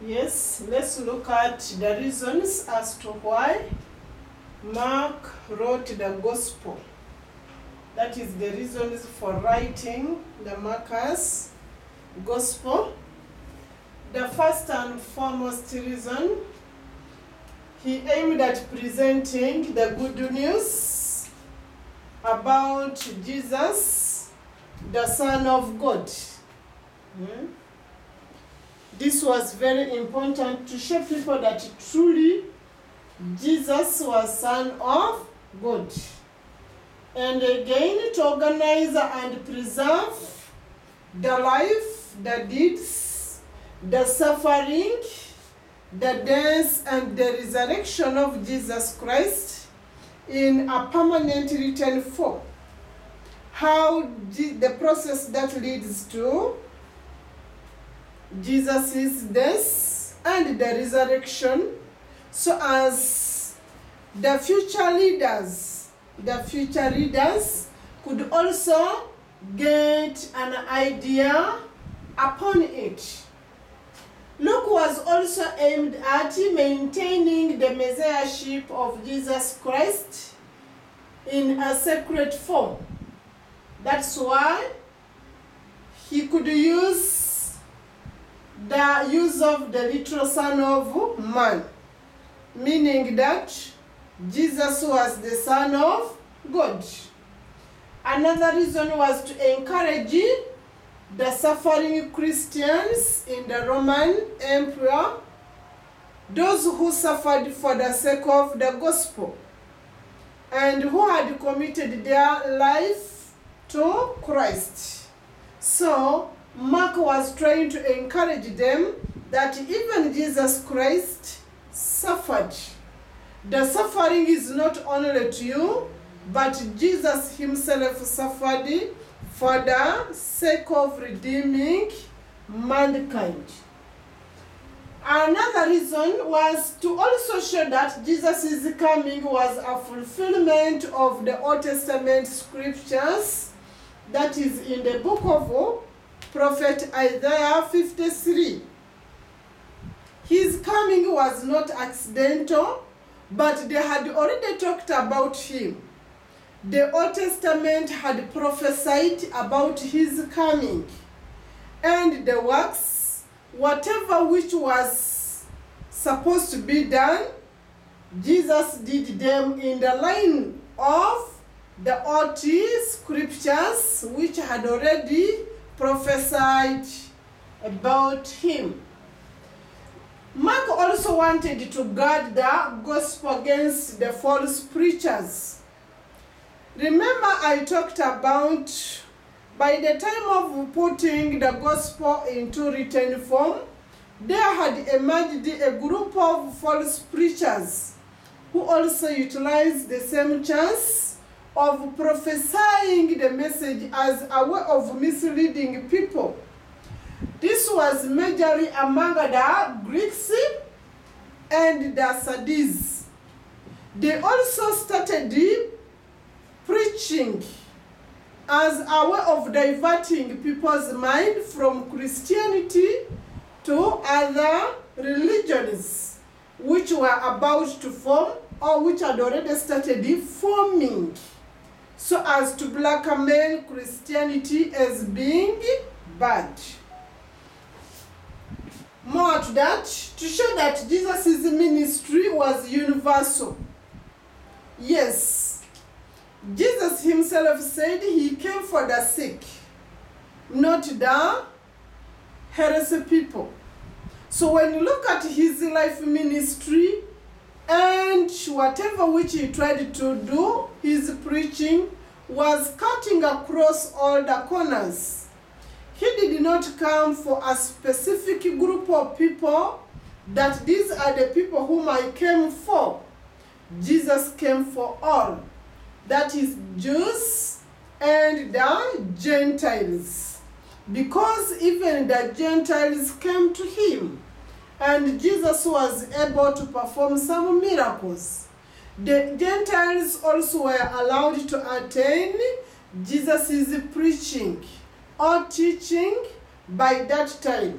Yes, let's look at the reasons as to why Mark wrote the gospel. That is the reasons for writing the Mark's gospel. The first and foremost reason, he aimed at presenting the good news about Jesus, the Son of God. This was very important to show people that truly Jesus was Son of God. And again, to organize and preserve the life, the deeds, the suffering, the death, and the resurrection of Jesus Christ in a permanent written form. How the process that leads to Jesus' death and the resurrection, so as the future readers could also get an idea upon it. Luke was also aimed at maintaining the messiahship of Jesus Christ in a sacred form. That's why he could use the use of the literal Son of Man, meaning that Jesus was the Son of God. Another reason was to encourage the suffering Christians in the Roman Empire, those who suffered for the sake of the gospel and who had committed their life to Christ. So Mark was trying to encourage them that even Jesus Christ suffered. The suffering is not only to you, but Jesus himself suffered for the sake of redeeming mankind. Another reason was to also show that Jesus' coming was a fulfillment of the Old Testament scriptures, that is in the book of Prophet Isaiah 53. His coming was not accidental, but they had already talked about him. The Old Testament had prophesied about his coming, and the works, whatever which was supposed to be done, Jesus did them in the line of the old scriptures which had already prophesied about him. Mark also wanted to guard the gospel against the false preachers. Remember, I talked about by the time of putting the gospel into written form, there had emerged a group of false preachers who also utilized the same chance of prophesying the message as a way of misleading people. This was majorly among the Greeks and the Sadducees. They also started preaching as a way of diverting people's mind from Christianity to other religions which were about to form or which had already started forming, so as to blackmail Christianity as being bad. More to that, to show that Jesus' ministry was universal. Yes, Jesus himself said he came for the sick, not the heresy people. So when you look at his life ministry and whatever which he tried to do, his preaching was cutting across all the corners. He did not come for a specific group of people, that these are the people whom I came for. Jesus came for all, that is Jews and the Gentiles, because even the Gentiles came to him, and Jesus was able to perform some miracles. The Gentiles also were allowed to attain Jesus' preaching or teaching by that time.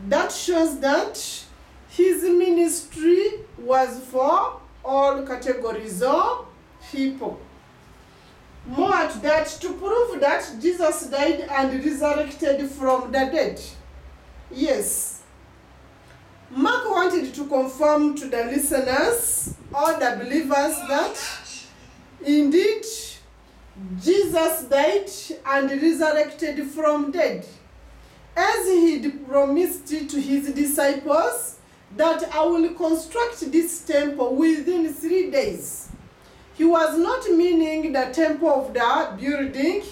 That shows that his ministry was for all categories of people. More to that, to prove that Jesus died and resurrected from the dead. Yes. Mark wanted to confirm to the listeners, all the believers, that indeed Jesus died and resurrected from dead, as he promised to his disciples that I will construct this temple within 3 days. He was not meaning the temple of the building,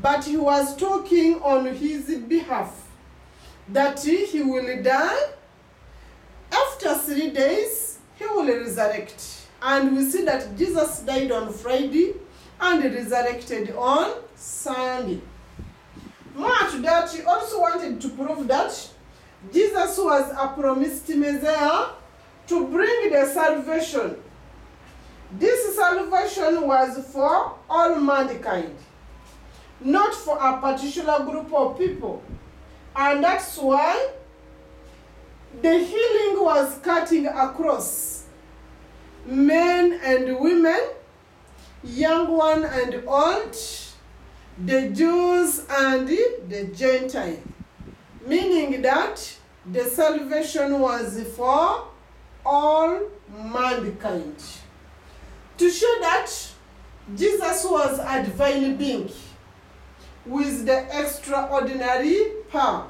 but he was talking on his behalf, that he will die. After 3 days, he will resurrect. And we see that Jesus died on Friday and resurrected on Sunday. More to that, he also wanted to prove that Jesus was a promised Messiah to bring the salvation. This salvation was for all mankind, not for a particular group of people. And that's why the healing was cutting across men and women, young one and old, the Jews and the Gentile, meaning that the salvation was for all mankind. To show that Jesus was a divine being with the extraordinary power.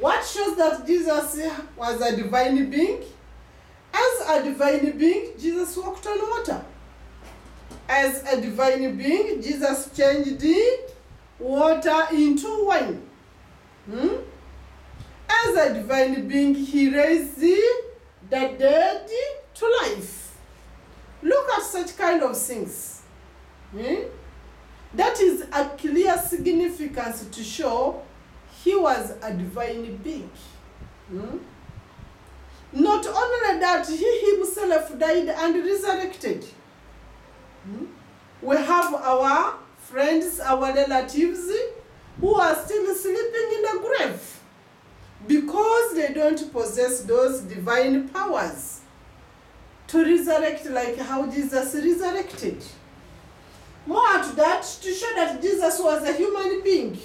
What shows that Jesus was a divine being? As a divine being, Jesus walked on water. As a divine being, Jesus changed the water into wine. As a divine being, he raised the dead to life. Look at such kind of things. That is a clear significance to show he was a divine being. Not only that, he himself died and resurrected. We have our friends, our relatives who are still sleeping in the grave because they don't possess those divine powers to resurrect like how Jesus resurrected. More to that, to show that Jesus was a human being.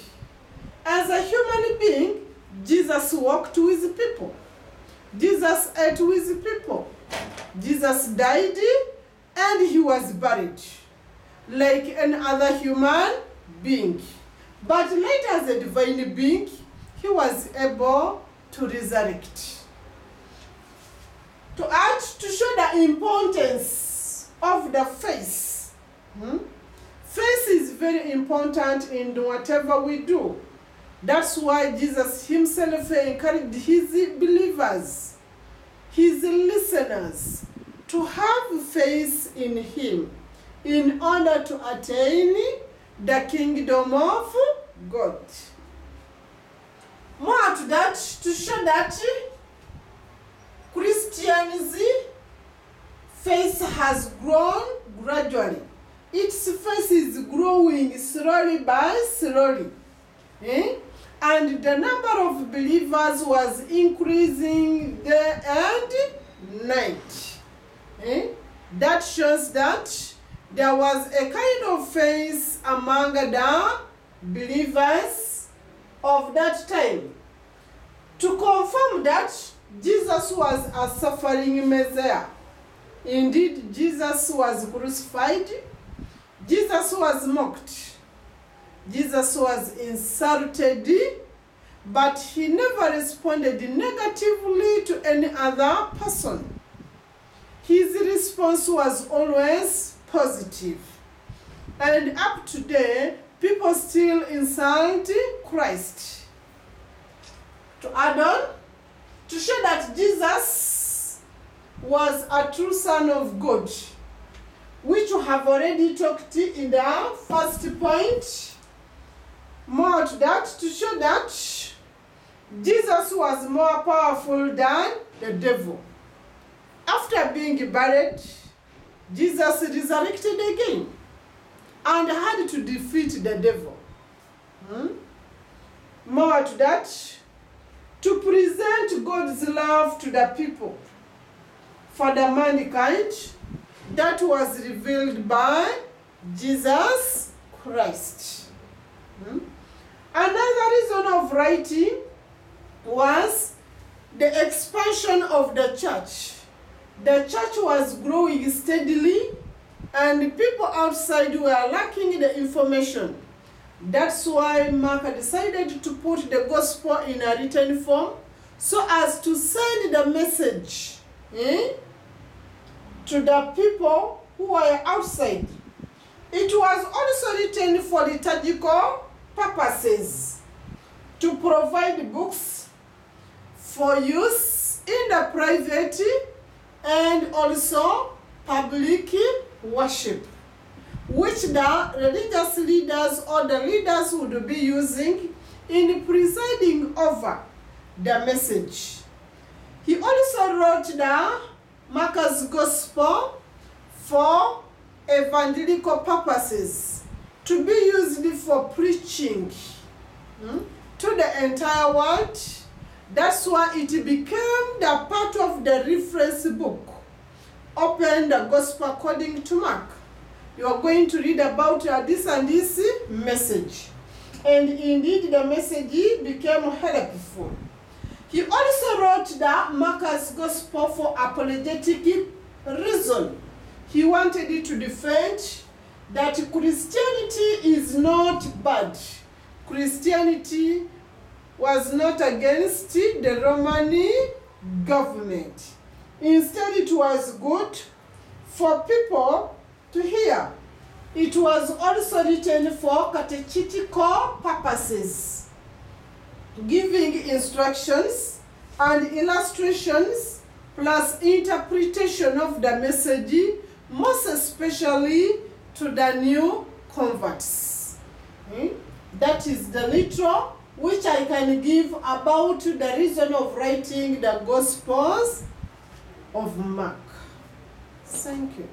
As a human being, Jesus walked with people. Jesus ate with people. Jesus died and he was buried like any other human being. But later, as a divine being, he was able to resurrect. To add, to show the importance of the faith. Faith is very important in whatever we do. That's why Jesus himself encouraged his believers, his listeners, to have faith in him in order to attain the kingdom of God. More to that, to show that Christian's faith has grown gradually. Its faith is growing slowly by slowly. And the number of believers was increasing day and night. That shows that there was a kind of faith among the believers of that time. To confirm that Jesus was a suffering Messiah. Indeed, Jesus was crucified. Jesus was mocked. Jesus was insulted, but he never responded negatively to any other person. His response was always positive. And up to today, people still insult Christ. To add on, to show that Jesus was a true Son of God, which we have already talked in the first point. More to that, to show that Jesus was more powerful than the devil. After being buried, Jesus resurrected again and had to defeat the devil. More to that, to present God's love to the people for the mankind that was revealed by Jesus Christ. Another reason of writing was the expansion of the church. The church was growing steadily and people outside were lacking the information. That's why Mark decided to put the gospel in a written form so as to send the message to the people who were outside. It was also written for liturgical purposes, to provide books for use in the private and also public worship, which the religious leaders or the leaders would be using in presiding over the message. He also wrote the Mark's Gospel for evangelical purposes, to be used for preaching to the entire world. That's why it became the part of the reference book. Open the Gospel according to Mark. You are going to read about this and this message. And indeed the message became helpful. He also wrote the Mark's Gospel for apologetic reason. He wanted to defend that Christianity is not bad. Christianity was not against the Roman government. Instead, it was good for people to hear. It was also written for catechetical purposes, giving instructions and illustrations plus interpretation of the message, most especially to the new converts. That is the little which I can give about the reason of writing the Gospels of Mark. Thank you.